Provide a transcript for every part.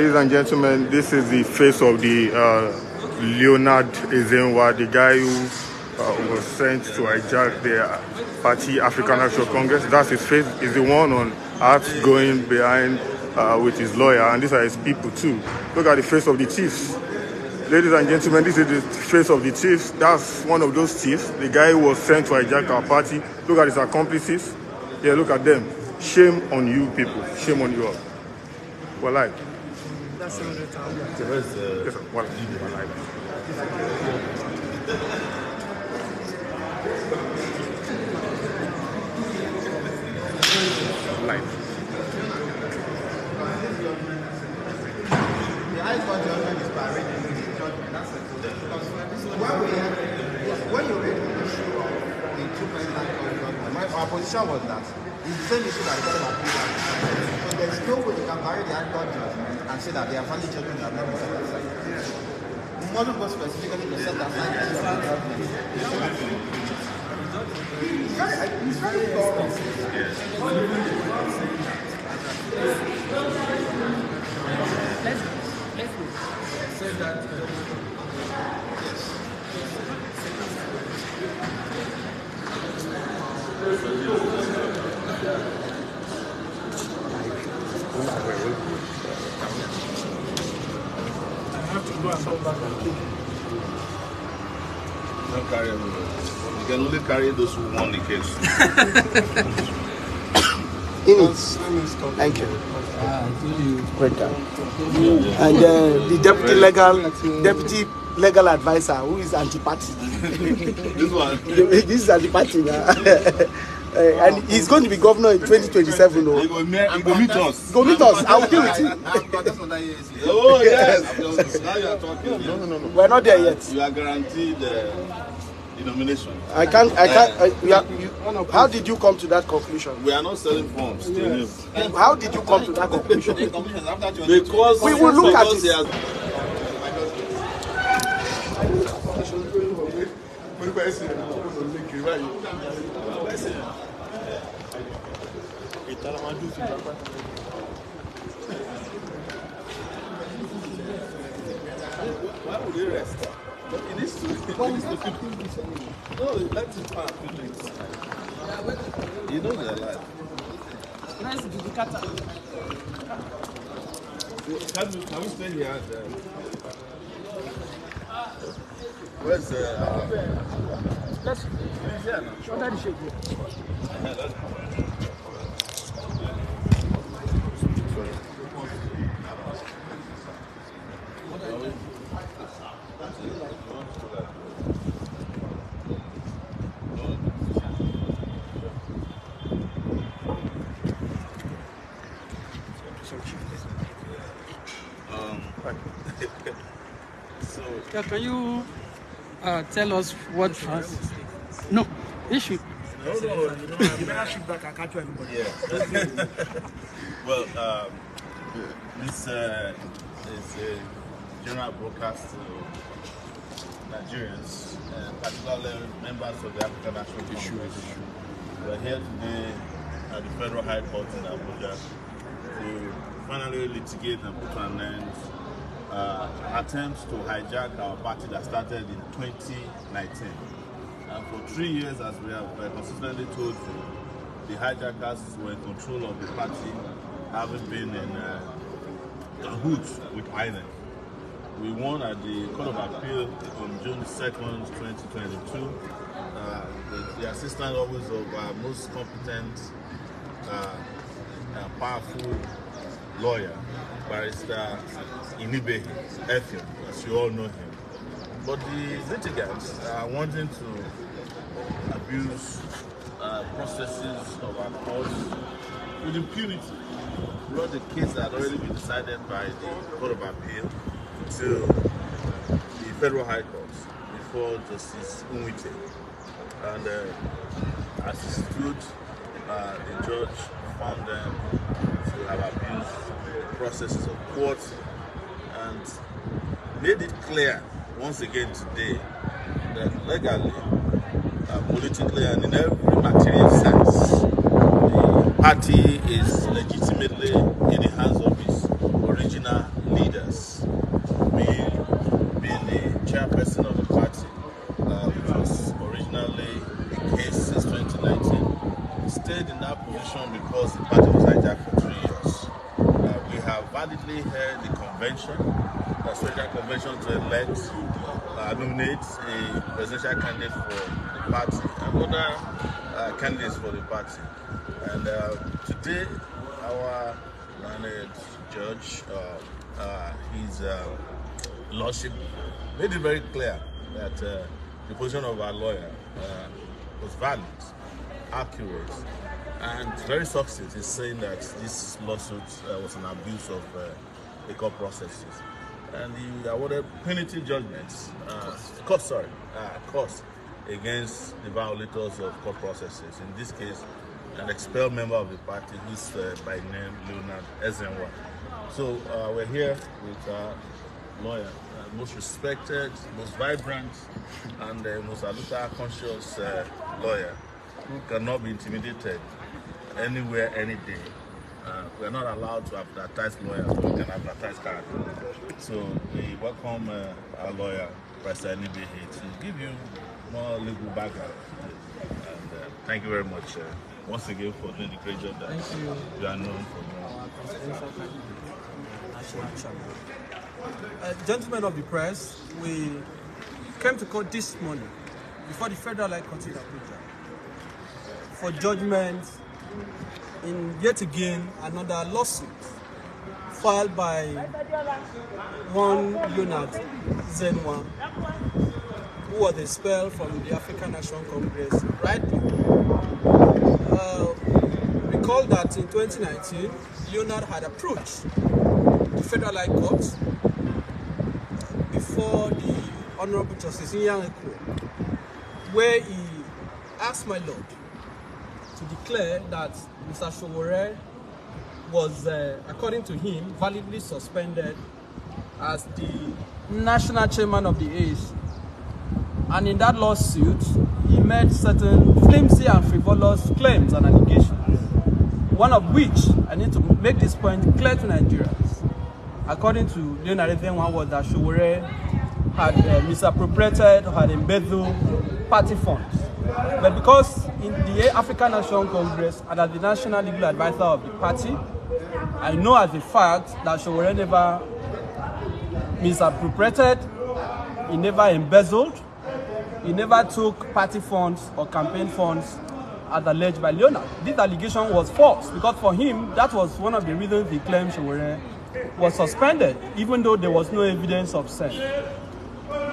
Ladies and gentlemen, this is the face of the Leonard Ezenwa, the guy who was sent to hijack the party African National Congress. That's his face. He's the one on art going behind with his lawyer, and these are his people too. Look at the face of the thieves. Ladies and gentlemen, this is the face of the thieves. That's one of those thieves, the guy who was sent to hijack our party. Look at his accomplices. Yeah, look at them. Shame on you people. Shame on you all. Well, like. That's yes, well, like. Life. The high court judgment is by reading the judgment. That's it. When you read the issue of the two presidents judgment, our position was that it's the same issue that the court of appeal has. So there's no way you can vary the high court judgment and say that they are valid judgment that have not been set aside. We mustn't go specifically to set aside the issue of the judgment. It's very thorough. Let's say that I have to go and come back and kick. Don't carry everyone. You can only carry those who won the case. Thank you. Welcome. And the deputy legal advisor, who is anti-party. This one. This is anti-party now. And he's going to be governor in 2027. He go meet us. Go meet us. I will deal with him. Oh yes. Now you are talking. No. We're not there yet. You are guaranteed the nomination. I can't. How did you come to that conclusion? We are not selling forms to him. How did you come to that conclusion? Because we will look at it. Why would he rest? He needs to. No, let him pass. You know they're alive. Can we stay here? Where's let's here now. Show that shake here. Can you tell us what has... No, issue. No, you better shoot back. I can't do anybody. Yeah. Well, this is a general broadcast to Nigerians, particularly members of the African National Congress. We are here today at the Federal High Court in Abuja to finally litigate and put an end attempts to hijack our party that started in 2019. And for 3 years, as we have consistently told you, the hijackers were in control of the party, having been in cahoots with INEC. We won at the Court of Appeal on June 2nd, 2022. The assistant always of our most competent, powerful lawyer, Barrister Inibehi, Ethiopia, as you all know him. But the litigants are wanting to abuse processes of our courts with impunity. Brought the case that had already been decided by the Court of Appeal to the Federal High Court before Justice Nwite. And as it stood, the judge found them to have abused the processes of courts and made it clear once again today that legally, politically, and in every material sense, the party is legitimately in the hands of its original leaders, me being the chairperson of the party, which was originally the case since 2019, stayed in that position because the party was hijacked for 3 years. We have validly held the convention, the special convention to elect, nominate a presidential candidate for the party and other candidates for the party. And today, our learned judge, his lordship, made it very clear that the position of our lawyer was valid, accurate, and very succinct in saying that this lawsuit was an abuse of the court processes. And he awarded punitive judgments, courts against the violators of court processes. In this case, an expelled member of the party who's by name Leonard Ezenwa. So we're here with our lawyer, most respected, most vibrant, and most conscious lawyer who cannot be intimidated anywhere, any day. We're not allowed to advertise lawyers, but we can advertise character. So we welcome our lawyer, Pastor Nwite, to give you more legal background. And thank you very much once again for doing the great job that you are known for. Gentlemen of the press, we came to court this morning before the Federal High Court in Abuja for judgment in yet again another lawsuit filed by one Leonard Ezenwa, who was expelled from the African National Congress rightly. Recall that in 2019, Leonard had approached the Federal High Court before the Honorable Justice Nwite, where he asked my Lord to declare that Mr. SOWORE was, according to him, validly suspended as the national chairman of the AAC. And in that lawsuit, he made certain flimsy and frivolous claims and allegations. One of which, I need to make this point clear to Nigerians, according to Leonard Ezenwa, was that SOWORE had misappropriated or had embezzled party funds. But because in the African National Congress and as the national legal advisor of the party, I know as a fact that SOWORE never misappropriated, he never embezzled, he never took party funds or campaign funds as alleged by Leonard. This allegation was false because for him, that was one of the reasons he claimed SOWORE was suspended, even though there was no evidence of sin.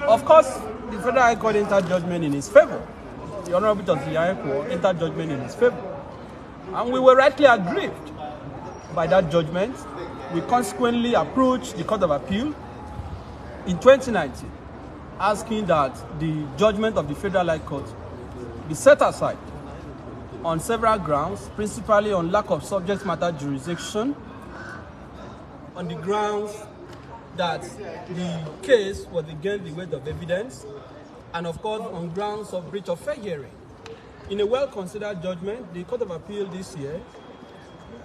Of course, the Federal High Court entered judgment in his favor. The Honorable Justice Nwite entered judgment in his favor. And we were rightly aggrieved by that judgment. We consequently approached the Court of Appeal in 2019, asking that the judgment of the Federal High Court be set aside on several grounds, principally on lack of subject matter jurisdiction, on the grounds that the case was against the weight of evidence, and of course on grounds of breach of fair hearing. In a well-considered judgment, the Court of Appeal this year,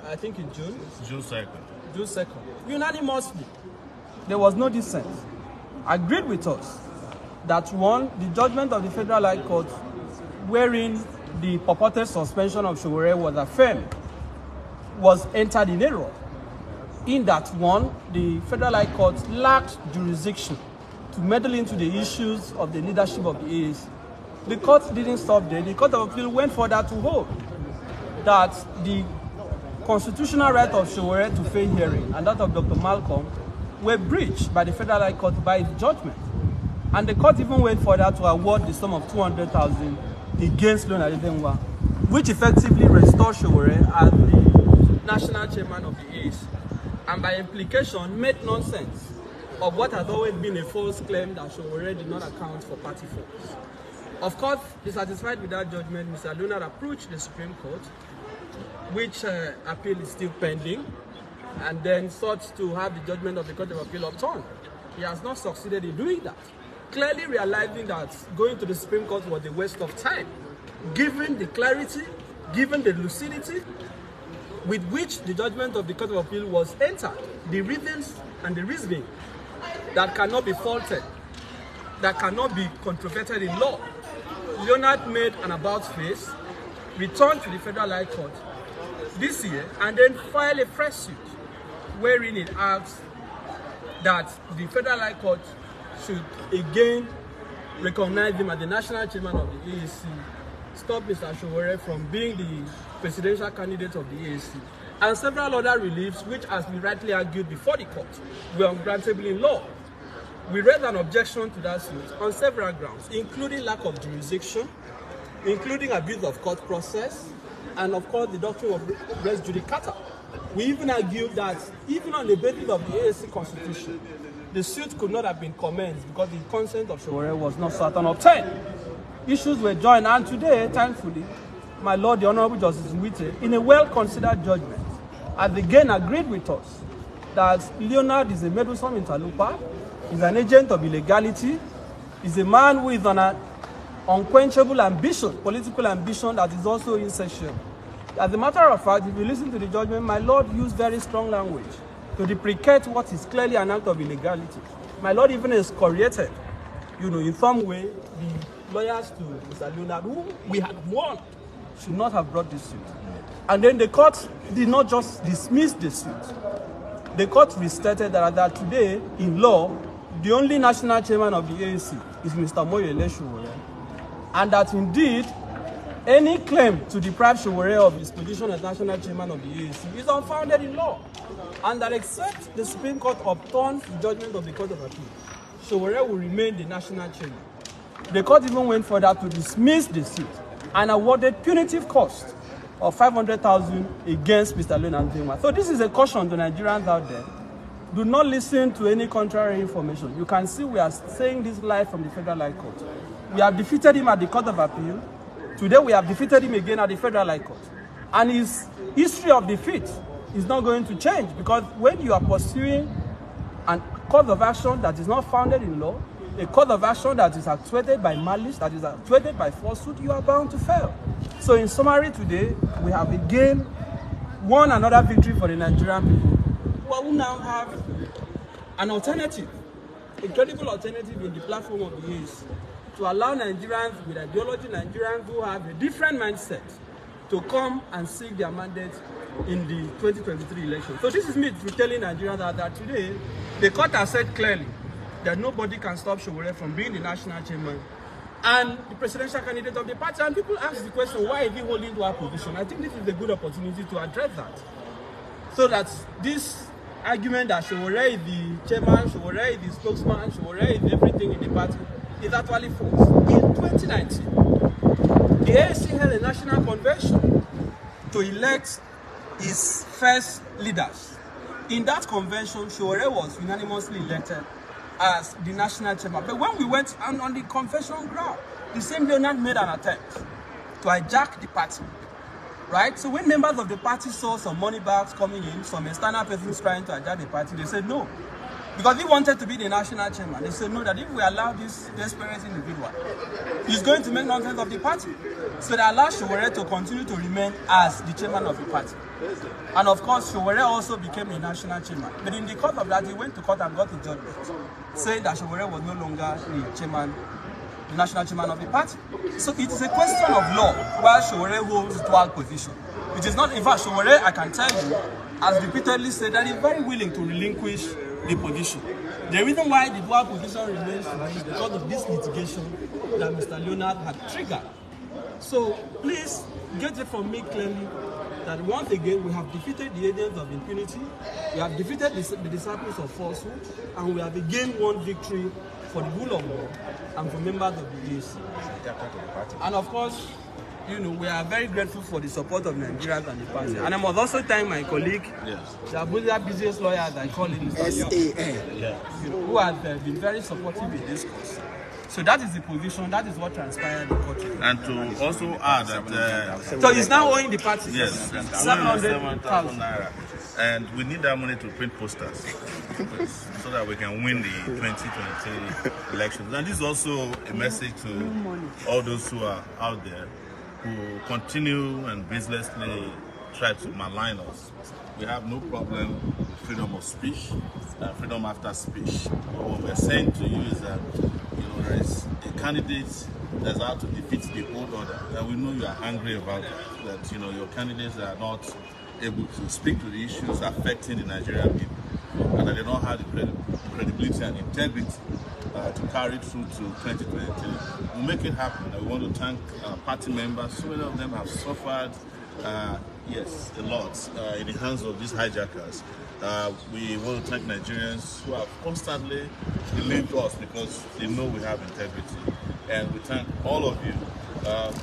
I think in June 2nd, unanimously, there was no dissent, agreed with us that one, the judgment of the Federal High Court, wherein the purported suspension of SOWORE was affirmed, was entered in error. In that one, the Federal High Court lacked jurisdiction to meddle into the issues of the leadership of the AAC. The court didn't stop there. The Court of Appeal went further to hold that the constitutional right of SOWORE to fair hearing and that of Dr. Malcolm were breached by the Federal High Court by its judgment. And the court even went further to award the sum of 200,000 against Leonard Ezenwa, which effectively restored SOWORE as the national chairman of the AAC, and by implication made nonsense of what has always been a false claim that SOWORE did not account for party funds. Of course, dissatisfied with that judgment, Mr. Leonard approached the Supreme Court, which appeal is still pending, and then sought to have the judgment of the Court of Appeal overturned. He has not succeeded in doing that, clearly realizing that going to the Supreme Court was a waste of time, given the clarity, given the lucidity with which the judgment of the Court of Appeal was entered. The reasons and the reasoning that cannot be faulted, that cannot be controverted in law. Leonard made an about-face, returned to the Federal High Court this year, and then filed a fresh suit wherein it asks that the Federal High Court should again recognize him as the national chairman of the AAC, stop Mr. SOWORE from being the presidential candidate of the AAC, and several other reliefs which, as we rightly argued before the court, were ungrantable in law. We raised an objection to that suit on several grounds, including lack of jurisdiction, including abuse of court process, and of course the doctrine of res judicata. We even argued that even on the basis of the AAC constitution, the suit could not have been commenced because the consent of SOWORE was not sought and obtained. Issues were joined, and today, thankfully, my Lord, the Honorable Justice Nwite, in a well-considered judgment, has again agreed with us that Leonard is a meddlesome interloper, is an agent of illegality, is a man with an unquenchable ambition, political ambition that is also insatiable. As a matter of fact, if you listen to the judgment, my Lord used very strong language to deprecate what is clearly an act of illegality. My Lord even excoriated, in some way, the lawyers to Mr. Leonard, who we had warned should not have brought this suit. And then the court did not just dismiss the suit. The court restated that today, in law, the only national chairman of the AAC is Mr. OMOYELE SOWORE, and that indeed, any claim to deprive SOWORE of his position as national chairman of the AAC is unfounded in law, and that except the Supreme Court upturns the judgment of the Court of Appeal, SOWORE will remain the national chairman. The court even went further to dismiss the suit and awarded punitive cost of 500,000 against Mr. Leonard Ezenwa. So this is a caution to Nigerians out there. Do not listen to any contrary information. You can see we are saying this live from the Federal High Court. We have defeated him at the Court of Appeal. Today we have defeated him again at the Federal High Court. And his history of defeat is not going to change, because when you are pursuing a course of action that is not founded in law, a course of action that is actuated by malice, that is actuated by falsehood, you are bound to fail. So in summary today, we have again won another victory for the Nigerian people, who now have an alternative, a credible alternative in the platform of the AAC, to allow Nigerians with ideology, Nigerians who have a different mindset, to come and seek their mandate in the 2023 election. So this is me telling Nigerians that today, the court has said clearly that nobody can stop SOWORE from being the national chairman and the presidential candidate of the party. And people ask the question, why is he holding to our position? I think this is a good opportunity to address that. So that this argument that SOWORE is the chairman, SOWORE is the spokesman, SOWORE is everything in the party is actually false. In 2019, the AAC held a national convention to elect its first leaders. In that convention, SOWORE was unanimously elected as the national chairman. But when we went on the convention ground, the same Leonard made an attempt to hijack the party. Right? So when members of the party saw some money bags coming in, some external persons trying to hijack the party, they said no. Because he wanted to be the national chairman. They said no, that if we allow this desperate individual, he's going to make nonsense of the party. So they allowed SOWORE to continue to remain as the chairman of the party. And of course, SOWORE also became the national chairman. But in the course of that, he went to court and got a judgment saying that SOWORE was no longer the chairman, the national chairman of the party. So it is a question of law while SOWORE holds dual position. It is not, in fact, SOWORE, I can tell you, has repeatedly said that he's very willing to relinquish the position. The reason why the dual position remains is because of this litigation that Mr. Leonard had triggered. So please get it from me clearly that once again we have defeated the agents of impunity, we have defeated the disciples of falsehood, and we have again won victory for the rule of law and for members of the AAC. And of course, we are very grateful for the support of Nigerians and the party. And I must also thank my colleague, the Abuja business lawyer, as I call him, who has been very supportive in this cause. So that is the position, that is what transpired in the court. And to also add that... so he's now owing the party? Yes, 700,000 naira. And we need that money to print posters so that we can win the 2020 elections. And this is also a message to all those who are out there who continue and baselessly try to malign us. We have no problem with freedom of speech. freedom after speech. What we're saying to you is that there is a candidate that's out to defeat the old order, and we know you are angry about that. Your candidates are not able to speak to the issues affecting the Nigerian people, and that they don't have the credibility and integrity to carry through to 2023. We'll make it happen. We want to thank party members. So many of them have suffered, yes, a lot in the hands of these hijackers. We want to thank Nigerians who have constantly believed us because they know we have integrity. And we thank all of you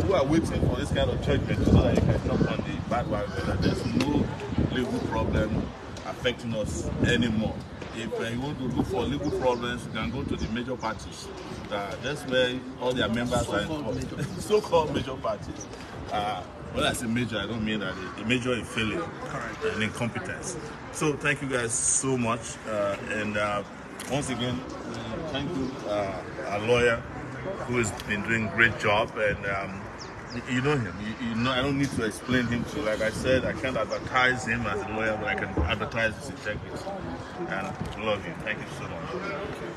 who are waiting for this kind of judgment so that you can knock on the bad wagon that there's no legal problem affecting us anymore. If you want to look for legal problems, you can go to the major parties. That's where all their members are involved. So-called major parties. When I say major, I don't mean that a major in failure and incompetence. So thank you guys so much. And once again, thank you, our lawyer, who has been doing a great job. And you know him. I don't need to explain him to you. Like I said, I can't advertise him as a lawyer, but I can advertise his integrity. And I love you. Thank you so much.